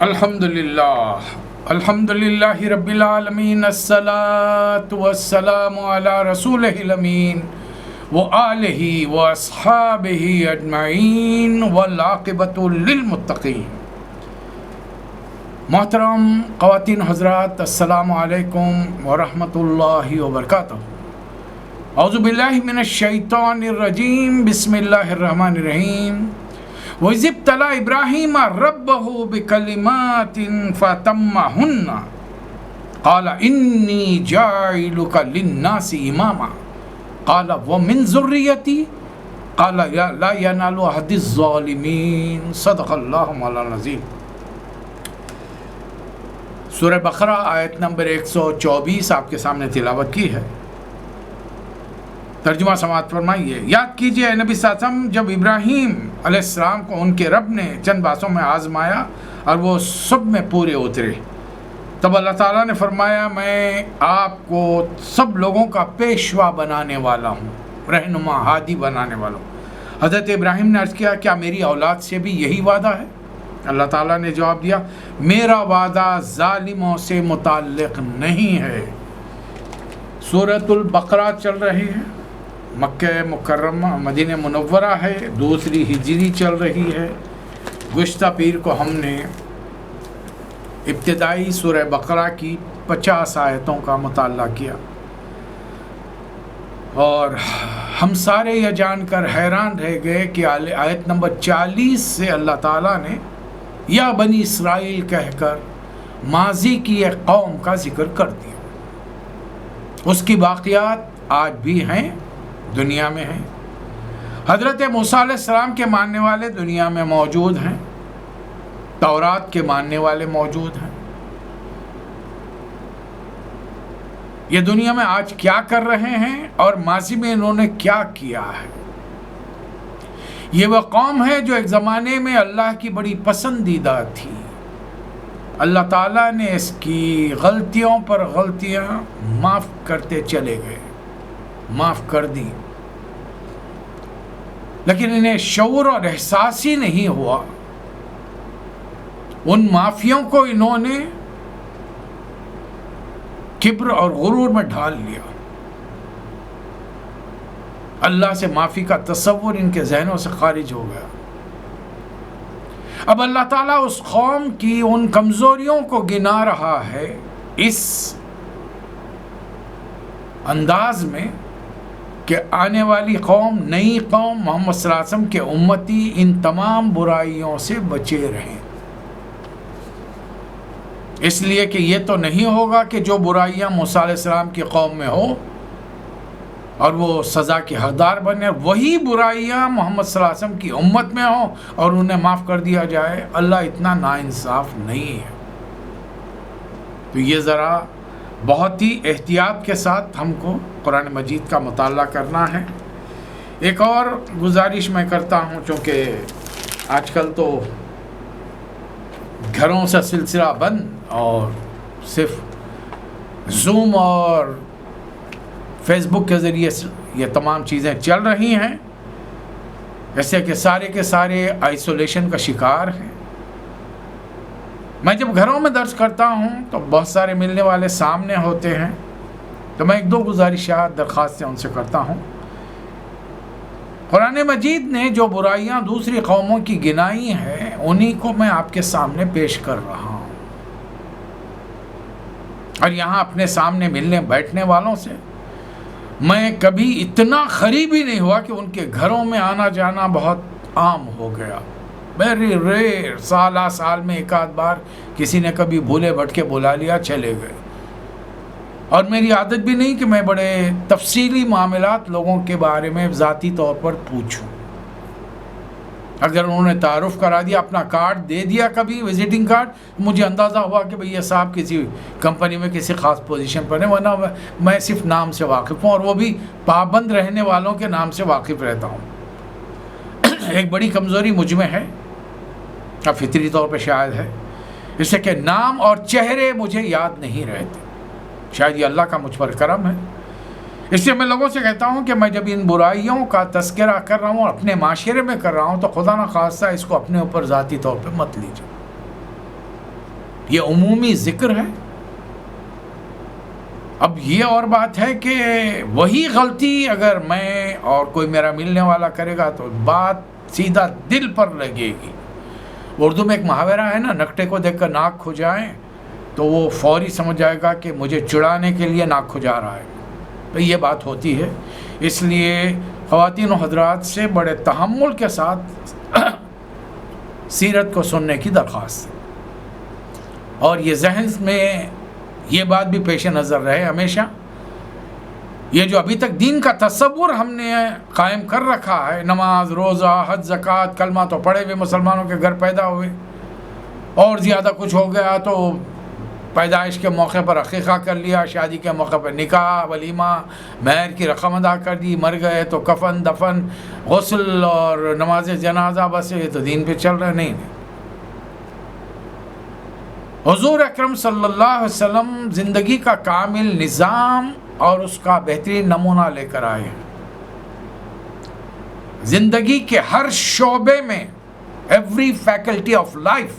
الحمدللہ رب العالمین، الصلاۃ والسلام علی رسولہ الامین وآلہ واصحابہ اجمعین والعاقبۃ للمتقین۔ محترم خواتین حضرات، السلام علیکم ورحمۃ اللہ وبرکاتہ۔ اعوذ باللہ من الشیطان الرجیم، بسم اللہ الرحمن الرحیم۔ وَإِذِ ابْتَلَىٰ إِبْرَاهِيمَ رَبَّهُ بِكَلِمَاتٍ فَأَتَمَّهُنَّ قَالَ إِنِّي جَاعِلُكَ لِلنَّاسِ إِمَامًا قَالَ وَمِنْ ذُرِّيَّتِي قَالَ لَا يَنَالُ عَهْدِي الظَّالِمِينَ۔ صدق اللہ مولانا العظیم۔ سورہ بقرہ آیت نمبر 124 آپ کے سامنے تلاوت کی ہے۔ ترجمہ سماعت فرمائیے۔ یاد کیجئے اے نبی صلی اللہ علیہ وسلم، جب ابراہیم علیہ السلام کو ان کے رب نے چند باتوں میں آزمایا اور وہ سب میں پورے اترے، تب اللہ تعالیٰ نے فرمایا میں آپ کو سب لوگوں کا پیشوا بنانے والا ہوں، رہنما ہادی بنانے والا ہوں۔ حضرت ابراہیم نے عرض کیا کیا میری اولاد سے بھی یہی وعدہ ہے؟ اللہ تعالیٰ نے جواب دیا میرا وعدہ ظالموں سے متعلق نہیں ہے۔ سورۃ البقرہ چل رہی ہے، مکہ مکرمہ مدینہ منورہ ہے، دوسری ہجری چل رہی ہے۔ گزشتہ پیر کو ہم نے ابتدائی سورہ بقرہ کی 50 آیتوں کا مطالعہ کیا، اور ہم سارے یہ جان کر حیران رہ گئے کہ آیت نمبر 40 سے اللہ تعالیٰ نے یا بنی اسرائیل کہہ کر ماضی کی ایک قوم کا ذکر کر دیا۔ اس کی باقیات آج بھی ہیں، دنیا میں ہیں۔ حضرت موسیٰ علیہ السلام کے ماننے والے دنیا میں موجود ہیں، تورات کے ماننے والے موجود ہیں۔ یہ دنیا میں آج کیا کر رہے ہیں اور ماضی میں انہوں نے کیا کیا ہے؟ یہ وہ قوم ہے جو ایک زمانے میں اللہ کی بڑی پسندیدہ تھی۔ اللہ تعالیٰ نے اس کی غلطیوں پر غلطیاں معاف کرتے چلے گئے، معاف کر دی، لیکن انہیں شعور اور احساس ہی نہیں ہوا۔ ان معافیوں کو انہوں نے کبر اور غرور میں ڈھال لیا۔ اللہ سے معافی کا تصور ان کے ذہنوں سے خارج ہو گیا۔ اب اللہ تعالیٰ اس قوم کی ان کمزوریوں کو گنا رہا ہے اس انداز میں کہ آنے والی قوم، نئی قوم محمد صلی اللہ علیہ وسلم کے امتی ان تمام برائیوں سے بچے رہیں۔ اس لیے کہ یہ تو نہیں ہوگا کہ جو برائیاں موسیٰ علیہ السلام کی قوم میں ہو اور وہ سزا کے حقدار بنے، وہی برائیاں محمد صلی اللہ علیہ وسلم کی امت میں ہوں اور انہیں معاف کر دیا جائے۔ اللہ اتنا ناانصاف نہیں ہے۔ تو یہ ذرا بہت ہی احتیاط کے ساتھ ہم کو قرآن مجید کا مطالعہ کرنا ہے۔ ایک اور گزارش میں کرتا ہوں، چونکہ آج کل تو گھروں سے سلسلہ بند اور صرف زوم اور فیس بک کے ذریعے یہ تمام چیزیں چل رہی ہیں، جیسے کہ سارے کے سارے آئسولیشن کا شکار ہیں۔ میں جب گھروں میں درس کرتا ہوں تو بہت سارے ملنے والے سامنے ہوتے ہیں، تو میں ایک دو گزارشات درخواستیں ان سے کرتا ہوں۔ قرآن مجید نے جو برائیاں دوسری قوموں کی گنائی ہیں، انہی کو میں آپ کے سامنے پیش کر رہا ہوں، اور یہاں اپنے سامنے ملنے بیٹھنے والوں سے میں کبھی اتنا قریبی نہیں ہوا کہ ان کے گھروں میں آنا جانا بہت عام ہو گیا۔ ویری ریئر، سال میں ایک آدھ بار کسی نے کبھی بھولے بھٹکے بلا لیا، چلے گئے۔ اور میری عادت بھی نہیں کہ میں بڑے تفصیلی معاملات لوگوں کے بارے میں ذاتی طور پر پوچھوں۔ اگر انہوں نے تعارف کرا دیا، اپنا کارڈ دے دیا کبھی، وزٹنگ کارڈ، مجھے اندازہ ہوا کہ بھئی یہ صاحب کسی کمپنی میں کسی خاص پوزیشن پر ہیں، ورنہ میں صرف نام سے واقف ہوں، اور وہ بھی پابند رہنے والوں کے نام سے واقف رہتا ہوں۔ ایک بڑی کمزوری مجھ میں ہے، اب فطری طور پہ شاید ہے، اس سے کہ نام اور چہرے مجھے یاد نہیں رہتے۔ شاید یہ اللہ کا مجھ پر کرم ہے۔ اس لیے میں لوگوں سے کہتا ہوں کہ میں جب ان برائیوں کا تذکرہ کر رہا ہوں اور اپنے معاشرے میں کر رہا ہوں تو خدا نخواستہ اس کو اپنے اوپر ذاتی طور پہ مت لیجیے۔ یہ عمومی ذکر ہے۔ اب یہ اور بات ہے کہ وہی غلطی اگر میں اور کوئی میرا ملنے والا کرے گا تو بات سیدھا دل پر لگے گی۔ اردو میں ایک محاورہ ہے نا، نکٹے کو دیکھ کر ناک کھجائیں تو وہ فوری سمجھ جائے گا کہ مجھے چڑھانے کے لیے ناک کھجا رہا ہے۔ تو یہ بات ہوتی ہے، اس لیے خواتین و حضرات سے بڑے تحمل کے ساتھ سیرت کو سننے کی درخواست ہے، اور یہ ذہن میں یہ بات بھی پیش نظر رہے ہمیشہ، یہ جو ابھی تک دین کا تصور ہم نے قائم کر رکھا ہے، نماز، روزہ، حج، زکوٰۃ، کلمہ تو پڑھے ہوئے مسلمانوں کے گھر پیدا ہوئے، اور زیادہ کچھ ہو گیا تو پیدائش کے موقع پر عقیقہ کر لیا، شادی کے موقع پر نکاح، ولیمہ، مہر کی رقم ادا کر دی، مر گئے تو کفن، دفن، غسل اور نماز جنازہ، بس یہ تو دین پہ چل رہا ہے۔ نہیں، حضور اکرم صلی اللہ علیہ وسلم زندگی کا کامل نظام اور اس کا بہترین نمونہ لے کر آئے ہیں۔ زندگی کے ہر شعبے میں، ایوری فیکلٹی آف لائف،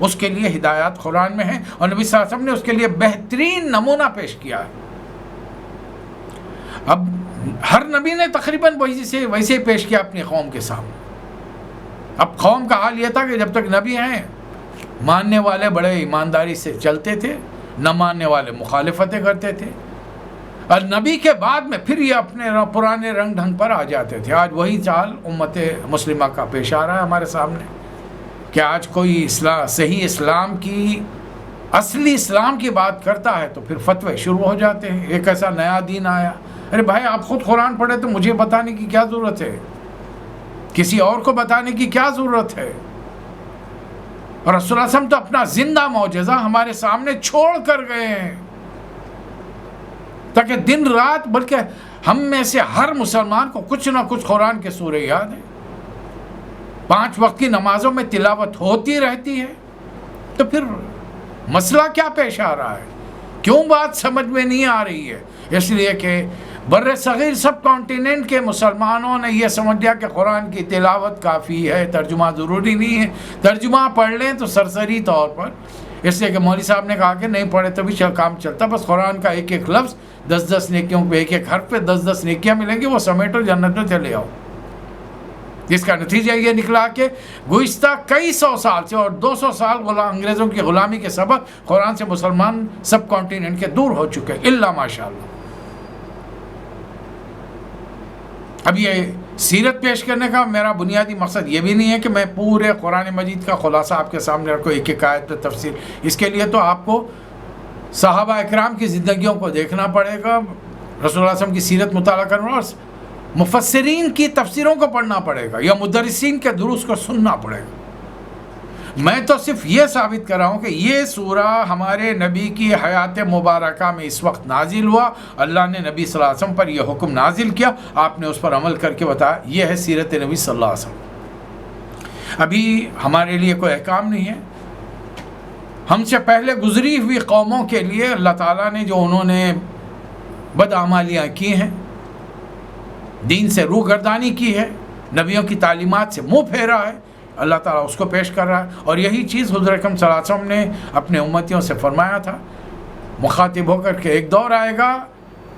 اس کے لیے ہدایات قرآن میں ہیں، اور نبی صلی اللہ علیہ وسلم نے اس کے لیے بہترین نمونہ پیش کیا ہے۔ اب ہر نبی نے تقریباً ویسے ہی پیش کیا اپنی قوم کے سامنے۔ اب قوم کا حال یہ تھا کہ جب تک نبی ہیں، ماننے والے بڑے ایمانداری سے چلتے تھے، نہ ماننے والے مخالفتیں کرتے تھے، اور نبی کے بعد میں پھر یہ اپنے پرانے رنگ ڈھنگ پر آ جاتے تھے۔ آج وہی چال امت مسلمہ کا پیش آ رہا ہے ہمارے سامنے، کہ آج کوئی صحیح اسلام کی، اصلی اسلام کی بات کرتا ہے تو پھر فتوے شروع ہو جاتے ہیں، ایک ایسا نیا دین آیا۔ ارے بھائی، آپ خود قرآن پڑھے تو مجھے بتانے کی کیا ضرورت ہے؟ کسی اور کو بتانے کی کیا ضرورت ہے؟ اور رسول اللہ صلی اللہ علیہ وسلم تو اپنا زندہ معجزہ ہمارے سامنے چھوڑ کر گئے ہیں، تاکہ دن رات، بلکہ ہم میں سے ہر مسلمان کو کچھ نہ کچھ قرآن کے سورے یاد ہیں، 5 وقت کی نمازوں میں تلاوت ہوتی رہتی ہے۔ تو پھر مسئلہ کیا پیش آ رہا ہے؟ کیوں بات سمجھ میں نہیں آ رہی ہے؟ اس لیے کہ بر صغیر سب کانٹیننٹ کے مسلمانوں نے یہ سمجھ لیا کہ قرآن کی تلاوت کافی ہے، ترجمہ ضروری نہیں ہے، ترجمہ پڑھ لیں تو سرسری طور پر، اس لیے کہ مولوی صاحب نے کہا کہ نہیں پڑھے تو بھی کام چلتا، بس قرآن کا ایک ایک لفظ 10 نیکیوں پہ، ایک ایک حرف پہ 10 نیکیاں ملیں گی، وہ سمیٹو جنت میں چلے آؤ۔ جس کا نتیجہ یہ نکلا کہ گزشتہ کئی 100 سال سے اور 200 سال انگریزوں کی غلامی کے سبب قرآن سے مسلمان سب کانٹیننٹ کے دور ہو چکے، الا ماشاءاللہ۔ اب یہ سیرت پیش کرنے کا میرا بنیادی مقصد یہ بھی نہیں ہے کہ میں پورے قرآن مجید کا خلاصہ آپ کے سامنے رکھوں، ایک ایک آیت پہ تفسیر۔ اس کے لیے تو آپ کو صحابہ اکرام کی زندگیوں کو دیکھنا پڑے گا، رسول اللہ صلی اللہ علیہ وسلم کی سیرت مطالعہ کرنا، اور مفسرین کی تفسیروں کو پڑھنا پڑے گا، یا مدرسین کے دروس کو سننا پڑے گا۔ میں تو صرف یہ ثابت کر رہا ہوں کہ یہ سورہ ہمارے نبی کی حیات مبارکہ میں اس وقت نازل ہوا، اللہ نے نبی صلی اللہ علیہ وسلم پر یہ حکم نازل کیا، آپ نے اس پر عمل کر کے بتایا، یہ ہے سیرت نبی صلی اللہ علیہ وسلم۔ ابھی ہمارے لیے کوئی احکام نہیں ہے، ہم سے پہلے گزری ہوئی قوموں کے لیے اللہ تعالیٰ نے جو انہوں نے بدعمالیاں کی ہیں، دین سے روگردانی کی ہے، نبیوں کی تعلیمات سے منہ پھیرا ہے، اللہ تعالیٰ اس کو پیش کر رہا ہے۔ اور یہی چیز حضور اکرم صلی اللہ علیہ وسلم نے اپنے امتیوں سے فرمایا تھا، مخاطب ہو کر کہ ایک دور آئے گا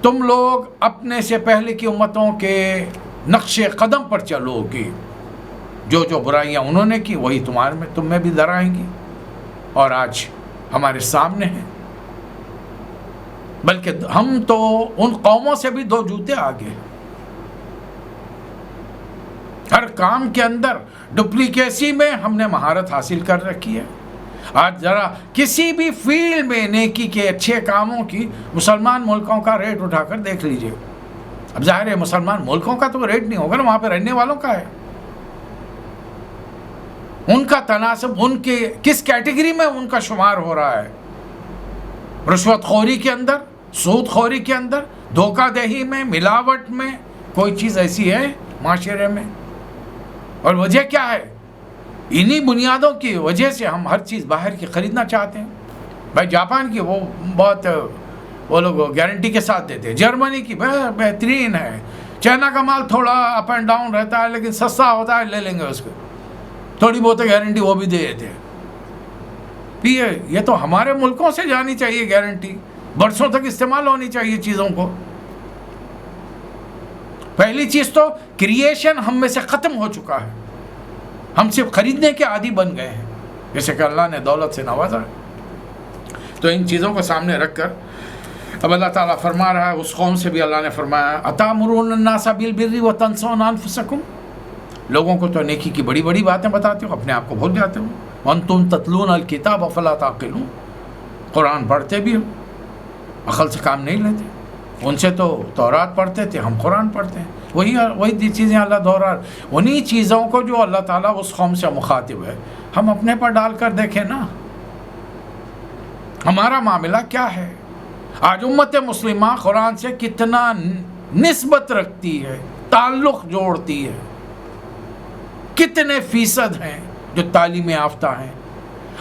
تم لوگ اپنے سے پہلے کی امتوں کے نقش قدم پر چلو گے، جو جو برائیاں انہوں نے کی وہی تم میں بھی در آئیں گی، اور آج ہمارے سامنے ہیں۔ بلکہ ہم تو ان قوموں سے بھی 2 جوتے آگے، ہر کام کے اندر ڈپلیکیسی میں ہم نے مہارت حاصل کر رکھی ہے۔ آج ذرا کسی بھی فیلڈ میں نیکی کے اچھے کاموں کی مسلمان ملکوں کا ریٹ اٹھا کر دیکھ لیجئے۔ اب ظاہر ہے مسلمان ملکوں کا تو ریٹ نہیں ہوگا نا، وہاں پہ رہنے والوں کا ہے، ان کا تناسب، ان کے کس کیٹیگری میں ان کا شمار ہو رہا ہے، رشوت خوری کے اندر، سود خوری کے اندر، دھوکہ دہی میں، ملاوٹ میں، کوئی چیز ایسی ہے معاشرے میں؟ اور وجہ کیا ہے؟ انہی بنیادوں کی وجہ سے ہم ہر چیز باہر کی خریدنا چاہتے ہیں۔ بھائی جاپان کی وہ لوگ گارنٹی کے ساتھ دیتے ہیں، جرمنی کی بہترین ہے، چائنا کا مال تھوڑا اپ اینڈ ڈاؤن رہتا ہے لیکن سستا ہوتا ہے، لے لیں گے اس کو، تھوڑی بہت گارنٹی وہ بھی دے دیتے ہیں۔ یہ تو ہمارے ملکوں سے جانی چاہیے گارنٹی، برسوں تک استعمال ہونی چاہیے چیزوں کو۔ پہلی چیز تو کریشن ہم میں سے ختم ہو چکا ہے، ہم صرف خریدنے کے عادی بن گئے ہیں، جیسے کہ اللہ نے دولت سے نوازا ہے۔ تو ان چیزوں کو سامنے رکھ کر اب اللہ تعالیٰ فرما رہا ہے، اس قوم سے بھی اللہ نے فرمایا اتامرون الناس بالبر وتنسون انفسکم، لوگوں کو تو نیکی کی بڑی بڑی باتیں بتاتے ہو، اپنے آپ کو بھول جاتے ہو۔ وانتم تتلون الکتاب افلا تعقلون، قرآن پڑھتے بھی ہو، عقل سے کام نہیں لیتے۔ ان سے تو تورات پڑھتے تھے، ہم قرآن پڑھتے ہیں، وہی چیزیں اللہ دوہرا، انہی چیزوں کو جو اللہ تعالیٰ اس قوم سے مخاطب ہے ہم اپنے پر ڈال کر دیکھیں نا، ہمارا معاملہ کیا ہے۔ آج امت مسلمہ قرآن سے کتنا نسبت رکھتی ہے، تعلق جوڑتی ہے، کتنے فیصد ہیں جو تعلیم یافتہ ہیں،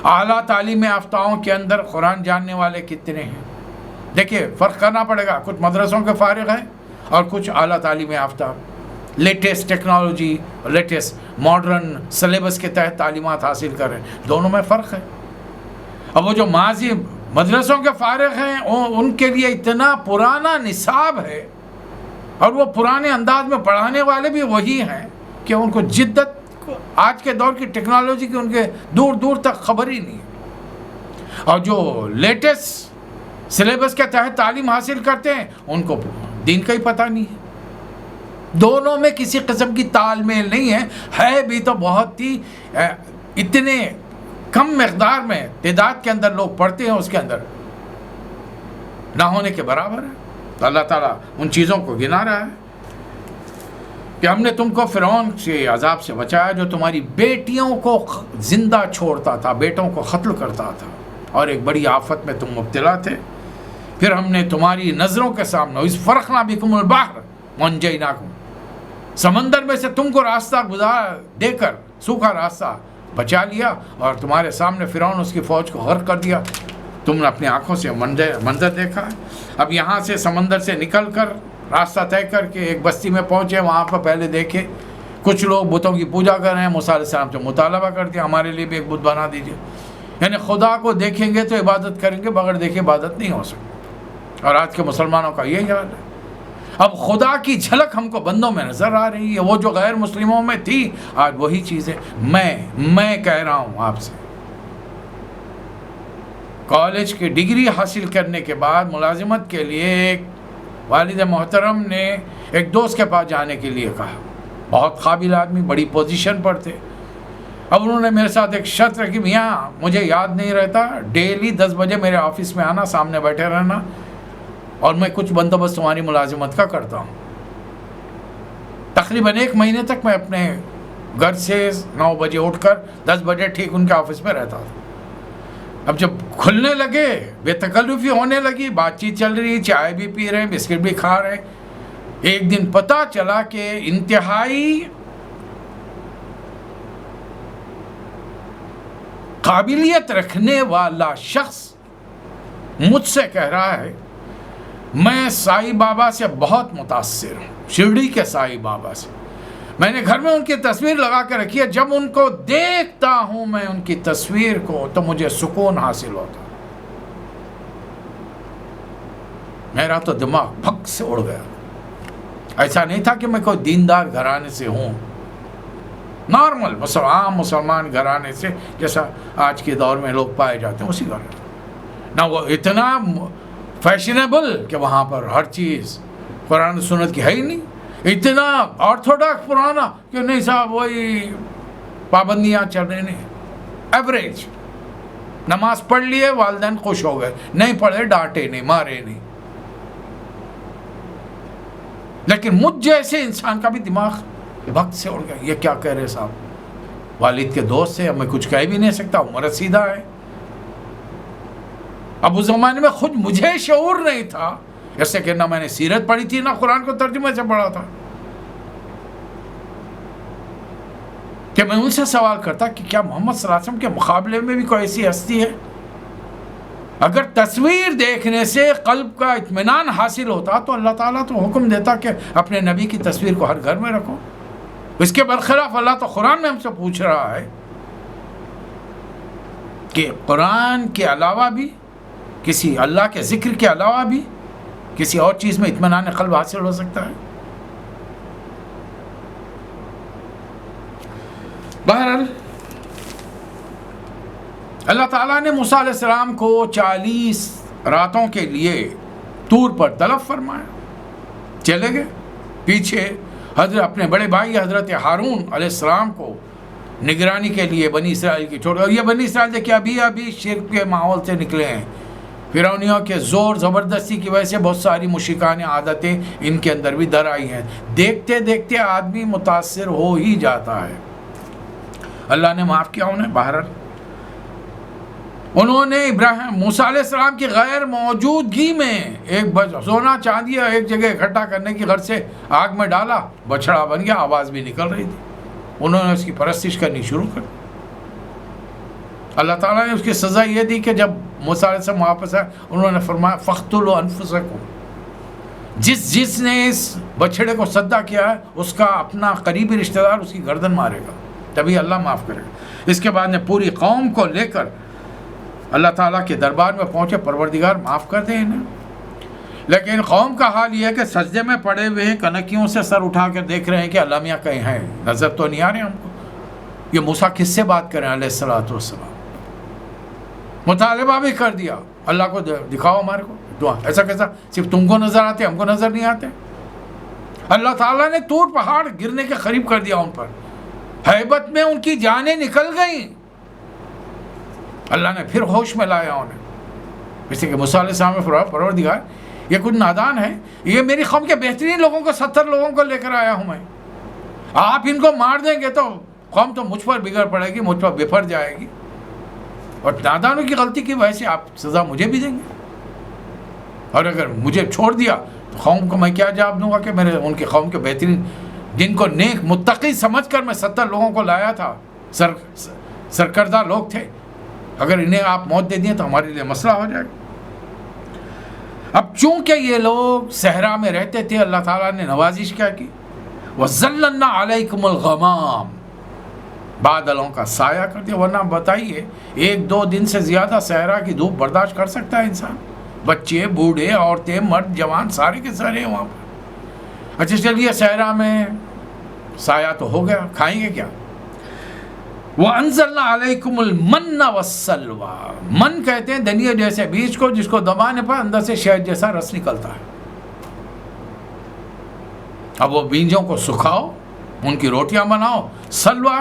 اعلیٰ تعلیم یافتاؤں کے اندر قرآن جاننے والے کتنے ہیں۔ دیکھیے فرق کرنا پڑے گا، کچھ مدرسوں کے فارغ ہیں اور کچھ اعلیٰ تعلیم یافتہ، latest technology, latest modern syllabus کے تحت تعلیمات حاصل کر رہے ہیں، دونوں میں فرق ہے۔ اب وہ جو ماضی مدرسوں کے فارغ ہیں ان کے لیے اتنا پرانا نصاب ہے، اور وہ پرانے انداز میں پڑھانے والے بھی وہی ہیں کہ ان کو جدت آج کے دور کی ٹیکنالوجی کی ان کے دور دور تک خبر ہی نہیں ہے، اور جو لیٹسٹ سلیبس کے تحت تعلیم حاصل کرتے ہیں ان کو دین کا ہی پتہ نہیں ہے۔ دونوں میں کسی قسم کی تال میل نہیں ہے بھی تو بہت ہی اتنے کم مقدار میں تعداد کے اندر لوگ پڑھتے ہیں، اس کے اندر نہ ہونے کے برابر ہے۔ تو اللہ تعالیٰ ان چیزوں کو گنا رہا ہے کہ ہم نے تم کو فرعون کے عذاب سے بچایا جو تمہاری بیٹیوں کو زندہ چھوڑتا تھا، بیٹوں کو قتل کرتا تھا، اور ایک بڑی آفت میں تم مبتلا تھے۔ پھر ہم نے تمہاری نظروں کے سامنے اس فرقنا بکم البحر وانجیناکم، سمندر میں سے تم کو راستہ گزار دے کر سوکھا راستہ بچا لیا، اور تمہارے سامنے فرعون اس کی فوج کو غرق کر دیا۔ تم نے اپنی آنکھوں سے منظر دیکھا ہے۔ اب یہاں سے سمندر سے نکل کر راستہ طے کر کے ایک بستی میں پہنچے، وہاں پر پہلے دیکھے کچھ لوگ بتوں کی پوجا کر رہے ہیں، موسیٰ علیہ السلام سے مطالبہ کر دیا ہمارے لیے بھی ایک بت بنا دیجیے، یعنی خدا کو دیکھیں گے تو عبادت کریں گے، بغیر دیکھے عبادت نہیں ہو سکتی۔ اور آج کے مسلمانوں کا یہی حال ہے۔ اب خدا کی جھلک ہم کو بندوں میں نظر آ رہی ہے، وہ جو غیر مسلموں میں تھی آج وہی چیزیں میں کہہ رہا ہوں آپ سے۔ کالج کی ڈگری حاصل کرنے کے بعد ملازمت کے لیے ایک والد محترم نے ایک دوست کے پاس جانے کے لیے کہا، بہت قابل آدمی، بڑی پوزیشن پر تھے۔ اب انہوں نے میرے ساتھ ایک شرط رکھی، میاں مجھے یاد نہیں رہتا، ڈیلی 10 بجے میرے آفس میں آنا، سامنے بیٹھے رہنا، اور میں کچھ بندوبست تمہاری ملازمت کا کرتا ہوں۔ تقریباً 1 مہینے تک میں اپنے گھر سے 9 بجے اٹھ کر 10 بجے ٹھیک ان کے آفس میں رہتا تھا۔ اب جب کھلنے لگے، بے تکلفی ہونے لگی، بات چیت چل رہی، چائے بھی پی رہے ہیں، بسکٹ بھی کھا رہے ہیں، ایک دن پتہ چلا کہ انتہائی قابلیت رکھنے والا شخص مجھ سے کہہ رہا ہے میں سائی بابا سے بہت متاثر ہوں، شرڈی کے سائی بابا سے، میں نے گھر میں ان کی تصویر لگا کے رکھی ہے، جب ان کو دیکھتا ہوں میں ان کی تصویر کو تو مجھے سکون حاصل ہوتا۔ میرا تو دماغ پھک سے اڑ گیا۔ ایسا نہیں تھا کہ میں کوئی دیندار گھرانے سے ہوں، نارمل عام مسلمان گھرانے سے، جیسا آج کے دور میں لوگ پائے جاتے ہیں، اسی گھرانے نہ وہ اتنا فیشنیبل کہ وہاں پر ہر چیز قرآن سنت کی ہے ہی نہیں، اتنا آرتھوڈاکس پرانا کہ نہیں صاحب وہی پابندیاں چل رہی نہیں، ایوریج، نماز پڑھ لیے والدین خوش ہو گئے، نہیں پڑھے ڈانٹے نہیں، مارے نہیں۔ لیکن مجھ جیسے انسان کا بھی دماغ وقت سے اڑ گیا، یہ کیا کہہ رہے صاحب، والد کے دوست سے میں کچھ کہہ بھی نہیں سکتا، عمر رسیدہ ہے۔ اب اس زمانے میں خود مجھے شعور نہیں تھا، جیسے کہ نہ میں نے سیرت پڑھی تھی، نہ قرآن کو ترجمے سے پڑھا تھا، کہ میں ان سے سوال کرتا کہ کیا محمد صلی اللہ علیہ وسلم کے مقابلے میں بھی کوئی ایسی ہستی ہے؟ اگر تصویر دیکھنے سے قلب کا اطمینان حاصل ہوتا تو اللہ تعالیٰ تو حکم دیتا کہ اپنے نبی کی تصویر کو ہر گھر میں رکھو۔ اس کے برخلاف اللہ تو قرآن میں ہم سے پوچھ رہا ہے کہ قرآن کے علاوہ بھی، کسی اللہ کے ذکر کے علاوہ بھی کسی اور چیز میں اطمینان قلب حاصل ہو سکتا ہے؟ بہرحال اللہ تعالیٰ نے موسیٰ علیہ السلام کو 40 راتوں کے لیے طور پر طلب فرمایا، چلے گئے پیچھے حضرت اپنے بڑے بھائی حضرت ہارون علیہ السلام کو نگرانی کے لیے بنی اسرائیل کی چھوڑ. اور یہ بنی اسرائیل دیکھیں ابھی شرک کے ماحول سے نکلے ہیں. فرعونیوں کے زور زبردستی کی وجہ سے بہت ساری مشرکانہ عادتیں ان کے اندر بھی در آئی ہیں. دیکھتے دیکھتے آدمی متاثر ہو ہی جاتا ہے. اللہ نے معاف کیا انہیں. بہرحال انہوں نے موسیٰ علیہ السلام کی غیر موجودگی میں ایک سونا چاندی ایک جگہ اکٹھا کرنے کی غرض سے آگ میں ڈالا، بچڑا بن گیا، آواز بھی نکل رہی تھی. انہوں نے اس کی پرستش کرنی شروع کر. اللہ تعالیٰ نے اس کی سزا یہ دی کہ جب موسیٰ علیہ السلام واپس آئے انہوں نے فرمایا فَاقْتُلُوا أَنفُسَكُمْ، جس نے اس بچڑے کو سجدہ کیا ہے اس کا اپنا قریبی رشتہ دار اس کی گردن مارے گا، تبھی اللہ معاف کرے گا. اس کے بعد نے پوری قوم کو لے کر اللہ تعالیٰ کے دربار میں پہنچے، پروردگار معاف کر دے انہیں. لیکن قوم کا حال یہ ہے کہ سجدے میں پڑے ہوئے کنکیوں سے سر اٹھا کر دیکھ رہے ہیں کہ اللہ میاں کہیں ہیں، نظر تو نہیں آ رہے ہم کو. یہ موسیٰ کس سے بات کریں علیہ السلام. مطالبہ بھی کر دیا اللہ کو دکھاؤ ہمارے کو دعا. ایسا کیسا صرف تم کو نظر آتے ہم کو نظر نہیں آتے؟ اللہ تعالیٰ نے طور پہاڑ گرنے کے قریب کر دیا ان پر، ہیبت میں ان کی جانیں نکل گئیں. اللہ نے پھر ہوش میں لایا انہیں. اس لیے کہ موسیٰ علیہ السلام نے فرمایا پروردگار یہ کچھ نادان ہے، یہ میری قوم کے بہترین لوگوں کو 70 لوگوں کو لے کر آیا ہوں میں، آپ ان کو مار دیں گے تو قوم تو مجھ پر بگڑ پڑے گی، مجھ پر بفر جائے گی، اور نادانوں کی غلطی کی وجہ سے آپ سزا مجھے بھی دیں گے. اور اگر مجھے چھوڑ دیا تو قوم کو میں کیا جواب دوں گا کہ میرے ان کی قوم کے بہترین جن کو نیک متقی سمجھ کر میں 70 لوگوں کو لایا تھا، سرکردہ لوگ تھے، اگر انہیں آپ موت دے دیں تو ہمارے لیے مسئلہ ہو جائے گا. اب چونکہ یہ لوگ صحرا میں رہتے تھے، اللہ تعالیٰ نے نوازش کیا کی، وَظَلَّلْنَا عَلَيْكُمُ الْغَمَامَ، بادلوں کا سایہ کر دیا. ورنہ بتائیے 1-2 دن سے زیادہ صحرا کی دھوپ برداشت کر سکتا ہے انسان؟ بچے بوڑھے عورتیں مرد جوان سارے کے سارے ہیں وہاں پر. اچھا چلیے صحرا میں سایہ تو ہو گیا، کھائیں گے کیا؟ وَأَنزَلْنَا عَلَيْكُمُ الْمَنَّ وَالسَّلْوَىٰ، من کہتے ہیں دھنیے جیسے بیج کو جس کو دبانے پر اندر سے شہد جیسا رس نکلتا ہے. اب وہ بیجوں کو سکھاؤ، ان کی روٹیاں بناؤ. سلوا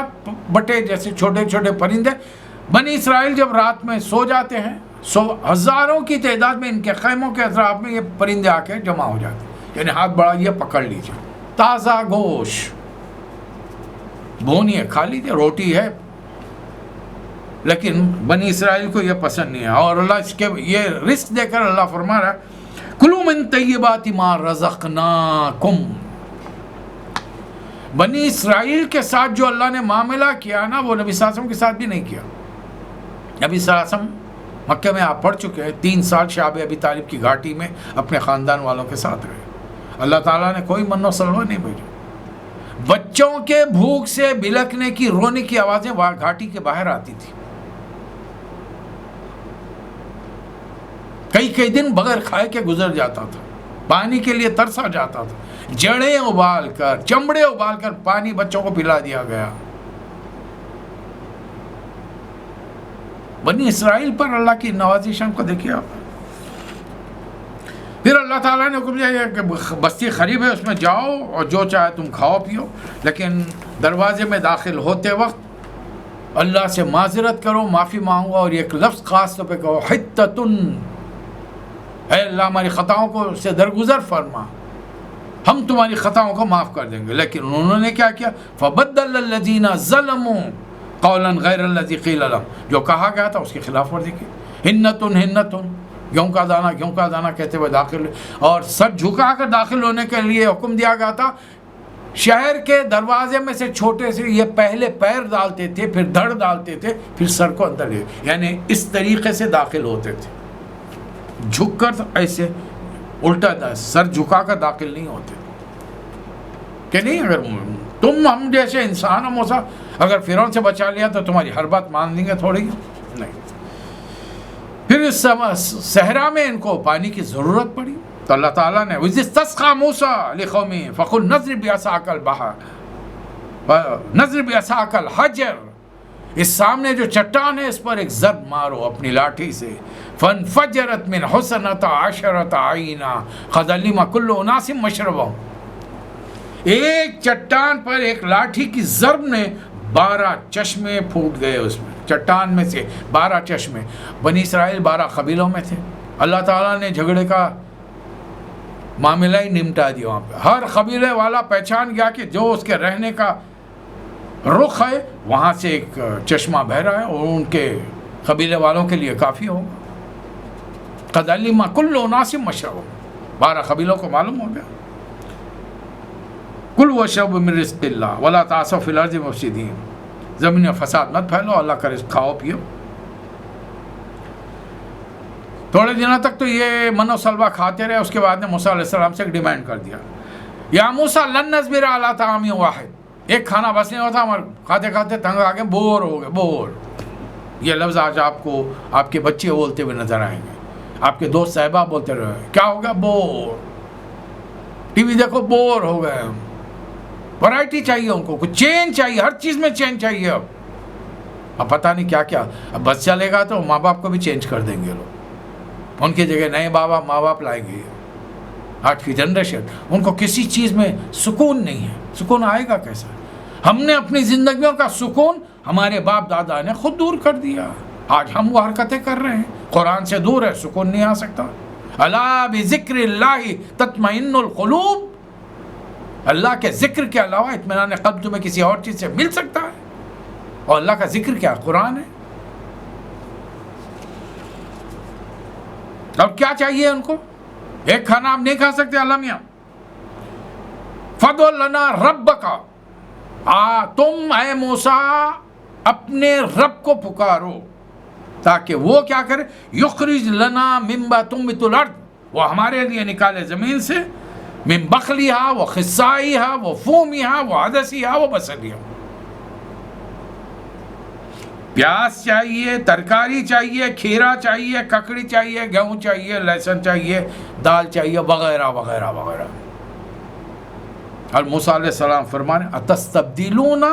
بٹے جیسے چھوٹے چھوٹے پرندے. بنی اسرائیل جب رات میں سو جاتے ہیں، ہزاروں کی تعداد میں ان کے خیموں کے اطراف میں یہ پرندے آ کے جمع ہو جاتے ہیں. یعنی ہاتھ بڑھائیے پکڑ لیجیے، تازہ گوشت بھونیے کھا لیجیے، روٹی ہے. لیکن بنی اسرائیل کو یہ پسند نہیں ہے، اور اللہ اس کے یہ رزق دے کر اللہ فرما رہا ہے کلوا من طیبات ما رزقناکم. بنی اسرائیل کے ساتھ جو اللہ نے معاملہ کیا نا وہ نبی صلی اللہ علیہ وسلم کے ساتھ بھی نہیں کیا. نبی صلی اللہ علیہ وسلم مکہ میں آپ پڑھ چکے ہیں، 3 سال شعب ابی طالب کی گھاٹی میں اپنے خاندان والوں کے ساتھ رہے. اللہ تعالیٰ نے کوئی من و سلوہ نہیں بھیجا. بچوں کے بھوک سے بلکنے کی رونے کی آوازیں گھاٹی کے باہر آتی تھی. کئی دن بغیر کھائے کے گزر جاتا تھا، پانی کے لیے ترسا جاتا تھا. جڑیں ابال کر چمڑے ابال کر پانی بچوں کو پلا دیا گیا. بنی اسرائیل پر اللہ کی نوازشوں کو دیکھیے آپ. پھر اللہ تعالیٰ نے حکم دیا کہ بستی قریب ہے، اس میں جاؤ اور جو چاہے تم کھاؤ پیو، لیکن دروازے میں داخل ہوتے وقت اللہ سے معذرت کرو، معافی مانگو، اور ایک لفظ خاص طور پہ کہو حتتن، اے اللہ ہماری خطاؤں کو سے درگزر فرما، ہم تمہاری خطاؤں کو معاف کر دیں گے. لیکن انہوں نے کیا کیا؟ فَبَدَّلَ الَّذِينَ ظَلَمُوا قَوْلًا غَيْرَ الَّذِي قِيلَ لَهُمْ، جو کہا گیا تھا اس کی خلاف ورزی کی. ہنتن گیہوں کا دانہ کہتے ہوئے داخل، اور سر جھکا کر داخل ہونے کے لیے حکم دیا گیا تھا. شہر کے دروازے میں سے چھوٹے سے یہ پہلے پیر ڈالتے تھے، پھر دھڑ ڈالتے تھے، پھر سر کو اندر لے، یعنی اس طریقے سے داخل ہوتے تھے. جھک کر ایسے الٹا سر جھکا کر داخل نہیں ہوتے کہ نہیں اگر تم ہم جیسے انسان ہو موسیٰ، اگر فرعون سے بچا لیا تو تمہاری ہر بات مان لیں گے تھوڑی نہیں. اس صحرا میں ان کو پانی کی ضرورت پڑی تو اللہ تعالیٰ نے وَإِذِ اسْتَسْقَىٰ مُوسَىٰ لِقَوْمِهِ فَقُلْ نَضْرِب بِعَصَاكَ الْبَحْرَ نَضْرِب بِعَصَاكَ الْحَجَرَ، اس سامنے جو چٹان ہے اس پر ایک ضرب مارو اپنی لاٹھی سے، فَانْفَجَرَتْ مِنْ حُسْنَتَ عَشَرَةَ عَيْنًا قَدْ عَلِمَ كُلُّ أُنَاسٍ مَشْرَبَهُمْ، ایک چٹان پر ایک لاٹھی کی ضرب نے 12 چشمے پھوٹ گئے، اس میں چٹان میں سے 12 چشمے۔ بنی اسرائیل 12 قبیلوں میں تھے، اللہ تعالیٰ نے جھگڑے کا معاملہ ہی نمٹا دیا وہاں پہ، ہر قبیلے والا پہچان گیا کہ جو اس کے رہنے کا رخ ہے وہاں سے ایک چشمہ بہہ رہا ہے اور ان کے قبیلے والوں کے لیے کافی ہوگا۔ قد علم کل اناس مشربہم، 12 قبیلوں کو معلوم ہو گیا۔ کلوا واشربوا من رزق اللہ ولا تعثوا فی الارض مفسدین، زمین میں فساد مت پھیلو، اللہ کا رزق کھاؤ پیو۔ تھوڑے دنوں تک تو یہ من و سلوہ کھاتے رہے، اس کے بعد نے موسیٰ علیہ السلام سے ایک ڈیمانڈ کر دیا، یا موسیٰ لن نصبر علی طعام واحد، ایک کھانا بس نہیں ہوتا، ہمارے کھاتے کھاتے تنگ آ گئے، بور ہو گئے، بور۔ یہ لفظ آج آپ کو آپ کے بچے بولتے ہوئے نظر آئیں گے، آپ کے دوست صاحبہ بولتے رہے، کیا ہو گیا؟ بور، ٹی وی دیکھو، بور ہو گئے۔ ورائٹی چاہیے ان کو، کچھ چینج چاہیے، ہر چیز میں چینج چاہیے۔ اب پتہ نہیں کیا کیا، اب بس چلے گا تو ماں باپ کو بھی چینج کر دیں گے لوگ، ان کی جگہ نئے ماں باپ لائیں گے۔ آج کی جنریشن، ان کو کسی چیز میں سکون نہیں ہے، سکون آئے گا کیسا؟ ہم نے اپنی زندگیوں کا سکون ہمارے باپ دادا نے خود دور کر دیا، آج ہم وہ حرکتیں کر رہے ہیں، قرآن سے دور ہے، سکون نہیں آ سکتا۔ الا بذکر اللہ تطمئن القلوب، اللہ کے ذکر کے علاوہ اطمینان قلب تمہیں کسی اور چیز سے مل سکتا ہے؟ اور اللہ کا ذکر کیا؟ قرآن ہے۔ اب کیا چاہیے ان کو؟ ایک کھانا آپ نہیں کھا سکتے، اللہ میاں فَدْعُ لَنَا رَبَّكَ، تم اے موسیٰ اپنے رب کو پکارو تاکہ وہ کیا کرے؟ یخرج لنا مما تنبت الارض، وہ ہمارے لیے نکالے زمین سے، من بقلیہا و خصائیہا و فومیہا و عدسیہا و بصلیہا، پیاز چاہیے، ترکاری چاہیے، کھیرا چاہیے، ککڑی چاہیے، گیہوں چاہیے، لہسن چاہیے، دال چاہیے، وغیرہ وغیرہ وغیرہ۔ اور موسیٰ علیہ السلام فرمانے اتستبدلون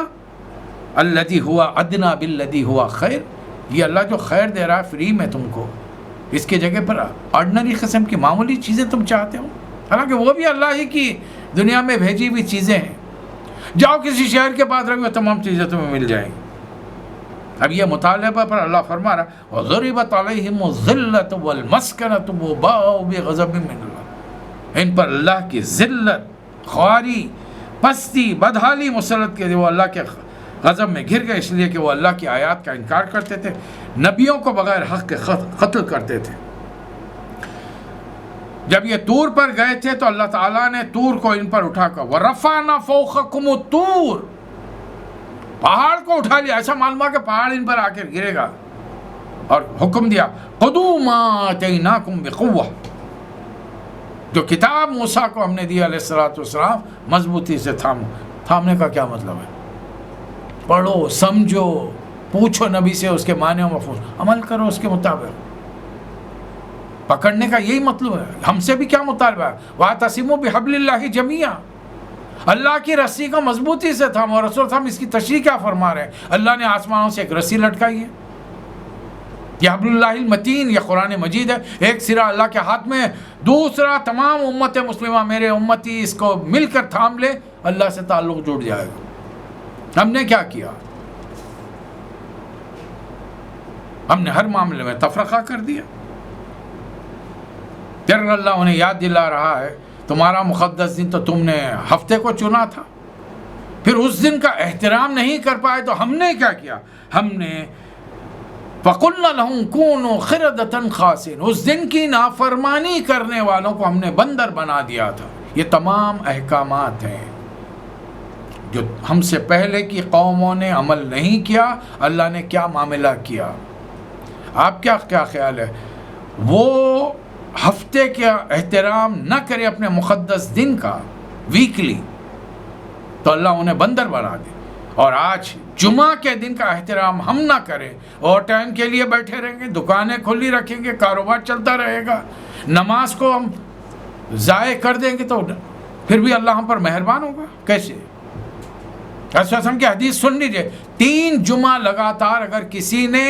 الذی ہوا ادنی بالذی ہوا خیر، یہ اللہ جو خیر دے رہا ہے فری میں تم کو، اس کی جگہ پر آرڈنری قسم کی معمولی چیزیں تم چاہتے ہو، حالانکہ وہ بھی اللہ ہی کی دنیا میں بھیجی ہوئی چیزیں ہیں۔ جاؤ کسی شہر کے پاس رکھو، تمام چیزیں تمہیں مل جائیں گی۔ اب یہ مطالبہ پر اللہ فرما رہا وَضُرِبَتْ عَلَيْهِمُ الذِّلَّةُ وَالْمَسْكَنَةُ وَبَاءُوا بِغَضَبٍ مِّنَ اللَّهِ، ان پر اللہ کی ذلت، خواری، پستی، بدحالی مسلط کے، وہ اللہ کے غضب میں گر گئے، اس لیے کہ وہ اللہ کی آیات کا انکار کرتے تھے، نبیوں کو بغیر حق کے قتل کرتے تھے۔ جب یہ طور پر گئے تھے تو اللہ تعالیٰ نے طور کو ان پر اٹھا کر وَرَفَعْنَا فَوْقَكُمُ الطُّورَ، پہاڑ کو اٹھا لیا، ایسا معلوم ہوا کہ پہاڑ ان پر آ کے گرے گا، اور حکم دیا خُذُوا مَا آتَيْنَاكُمْ بِقُوَّةٍ، جو کتاب موسیٰ کو ہم نے دی علیہ السلام مضبوطی سے تھامو۔ تھامنے کا کیا مطلب ہے؟ پڑھو، سمجھو، پوچھو نبی سے اس کے معنی و مفہوم، عمل کرو اس کے مطابق۔ پکڑنے کا یہی مطلب ہے۔ ہم سے بھی کیا مطالبہ ہے؟ وَاعْتَصِمُوا بِحَبْلِ اللَّهِ جَمِيعًا، اللہ کی رسی کو مضبوطی سے تھامو۔ اور رسول صاحب اس کی تشریح کیا فرما رہے ہیں؟ اللہ نے آسمانوں سے ایک رسی لٹکائی ہے، یہ حبل اللہ المتین، یہ قرآن مجید ہے، ایک سرا اللہ کے ہاتھ میں، دوسرا تمام امت مسلمہ، میرے امتی اس کو مل کر تھام لے، اللہ سے تعلق جڑ جائے گا۔ ہم نے کیا کیا؟ ہم نے ہر معاملے میں تفرقہ کر دیا۔ پھر اللہ انہیں یاد دلا رہا ہے تمہارا مقدس دن تو تم نے ہفتے کو چنا تھا، پھر اس دن کا احترام نہیں کر پائے تو ہم نے کیا کیا؟ ہم نے فَقُلْنَا لَهُمْ كُونُوا قِرَدَةً خَاسِئِينَ، اس دن کی نافرمانی کرنے والوں کو ہم نے بندر بنا دیا تھا۔ یہ تمام احکامات ہیں جو ہم سے پہلے کی قوموں نے عمل نہیں کیا، اللہ نے کیا معاملہ کیا۔ آپ کیا خیال ہے؟ وہ ہفتے کا احترام نہ کرے اپنے مقدس دن کا، ویکلی، تو اللہ انہیں بندر بنا دے۔ اور آج جمعہ کے دن کا احترام ہم نہ کریں، اور ٹائم کے لیے بیٹھے رہیں گے، دکانیں کھلی رکھیں گے، کاروبار چلتا رہے گا، نماز کو ہم ضائع کر دیں گے، تو پھر بھی اللہ ہم پر مہربان ہوگا کیسے؟ رسول صلی اللہ علیہ وسلم کی حدیث سن لیجئے، 3 جمعہ لگاتار اگر کسی نے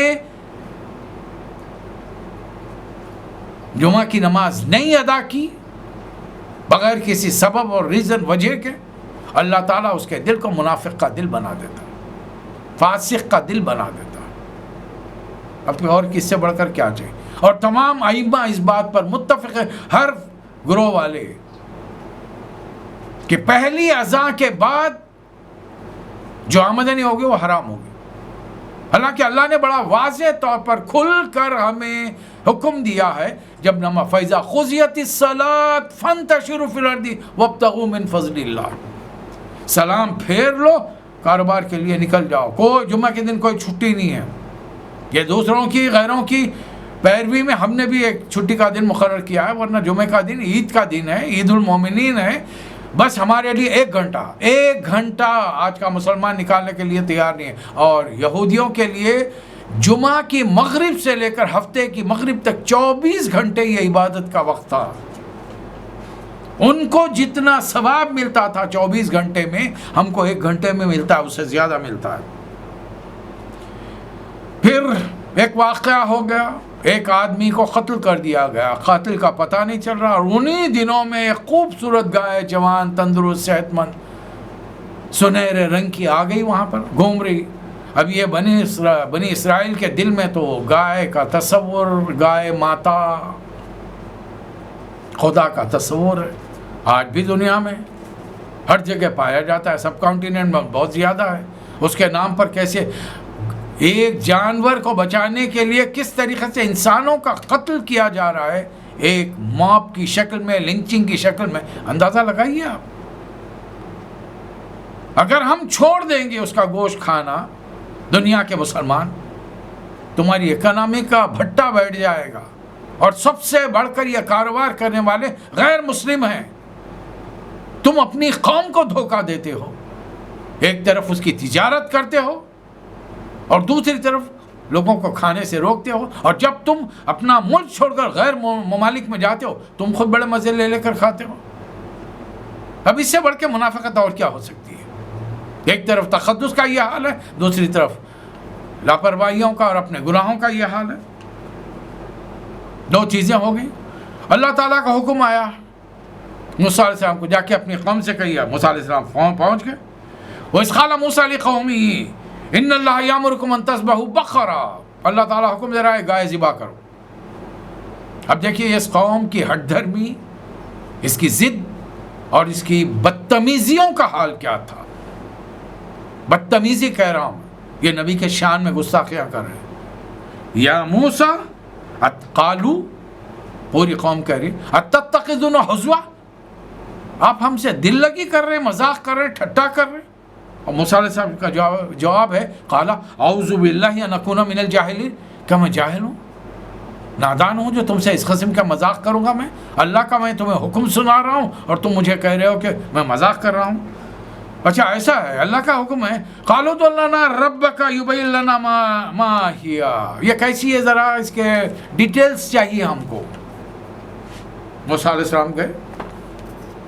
جمعہ کی نماز نہیں ادا کی بغیر کسی سبب اور ریزن وجہ کے، اللہ تعالیٰ اس کے دل کو منافق کا دل بنا دیتا، فاسق کا دل بنا دیتا۔ اب اور کس سے بڑھ کر کیا چاہیے؟ اور تمام ائمہ اس بات پر متفق ہیں، ہر گروہ والے، کہ پہلی اذان کے بعد جو آمدنی ہوگی وہ حرام ہوگی۔ حالانکہ اللہ نے بڑا واضح طور پر کھل کر ہمیں حکم دیا ہے، جب نماز فَإِذَا قُضِيَتِ الصَّلَاةُ فَانتَشِرُوا فِي الْأَرْضِ وَابْتَغُوا مِن فَضْلِ اللَّهِ، سلام پھیر لو، کاروبار کے لیے نکل جاؤ، کوئی جمعہ کے دن کوئی چھٹی نہیں ہے۔ یہ دوسروں کی غیروں کی پیروی میں ہم نے بھی ایک چھٹی کا دن مقرر کیا ہے، ورنہ جمعہ کا دن عید کا دن ہے، عید المومنین ہے، بس ہمارے لیے 1 گھنٹہ آج کا مسلمان نکالنے کے لیے تیار نہیں ہے۔ اور یہودیوں کے لیے جمعہ کی مغرب سے لے کر ہفتے کی مغرب تک 24 گھنٹے یہ عبادت کا وقت تھا۔ ان کو جتنا ثواب ملتا تھا 24 گھنٹے میں، ہم کو 1 گھنٹے میں ملتا ہے، اس سے زیادہ ملتا ہے۔ پھر ایک واقعہ ہو گیا، ایک آدمی کو قتل کر دیا گیا، قاتل کا پتہ نہیں چل رہا، اور انہی دنوں میں ایک خوبصورت گائے، جوان، تندرست، صحت مند، سنہرے رنگ کی آ گئی، وہاں پر گھوم رہی۔ اب یہ بنی اسرائیل کے دل میں تو گائے کا تصور، گائے ماتا خدا کا تصور ہے، آج بھی دنیا میں ہر جگہ پایا جاتا ہے، سب کانٹیننٹ میں بہت زیادہ ہے۔ اس کے نام پر کیسے ایک جانور کو بچانے کے لیے کس طریقے سے انسانوں کا قتل کیا جا رہا ہے، ایک موب کی شکل میں، لنچنگ کی شکل میں، اندازہ لگائیے آپ۔ اگر ہم چھوڑ دیں گے اس کا گوشت کھانا، دنیا کے مسلمان، تمہاری اکنامی کا بھٹا بیٹھ جائے گا، اور سب سے بڑھ کر یہ کاروبار کرنے والے غیر مسلم ہیں۔ تم اپنی قوم کو دھوکہ دیتے ہو، ایک طرف اس کی تجارت کرتے ہو اور دوسری طرف لوگوں کو کھانے سے روکتے ہو، اور جب تم اپنا ملک چھوڑ کر غیر ممالک میں جاتے ہو، تم خود بڑے مزے لے لے کر کھاتے ہو۔ اب اس سے بڑھ کے منافقت اور کیا ہو سکتی ہے؟ ایک طرف تقدس کا یہ حال ہے، دوسری طرف لاپرواہیوں کا اور اپنے گناہوں کا یہ حال ہے۔ 2 چیزیں ہو گئی۔ اللہ تعالیٰ کا حکم آیا موسیٰ علیہ السلام کو، جا کے اپنی قوم سے کہیے۔ موسیٰ علیہ السلام پہنچ گئے۔ وَإِذْ قَالَ مُوسَىٰ لِقَوْمِهِ إِنَّ اللَّهَ يَأْمُرُكُمْ أَن تَذْبَحُوا بَقَرَةً، اللہ تعالیٰ حکم دے رہا ہے گائے ذبح کرو۔ اب دیکھیے اس قوم کی ہٹ دھرمی، اس کی ضد اور اس کی بدتمیزیوں کا حال کیا تھا۔ بدتمیزی کہہ رہا ہوں، یہ نبی کے شان میں گستاخیاں کر رہے ہیں۔ یا موسیٰ قالو، پوری قوم کہہ رہی اتتخذون حزوا، آپ ہم سے دل لگی کر رہے ہیں، مذاق کر رہے ہیں، ٹھٹا کر رہے ہیں۔ اور موسیٰ علیہ السلام کا جواب ہے قالا اعوذ باللہ ان اکون من الجاہلین، کیا میں جاہل ہوں، نادان ہوں جو تم سے اس قسم کا مذاق کروں گا؟ میں اللہ کا، میں تمہیں حکم سنا رہا ہوں اور تم مجھے کہہ رہے ہو کہ میں مذاق کر رہا ہوں۔ اچھا ایسا ہے، اللہ کا حکم ہے، قالوا ادع لنا ربک یبین لنا ما ہی، یہ کیسی ہے، ذرا اس کے ڈیٹیلز چاہیے ہم کو۔ موسیٰ علیہ السلام گئے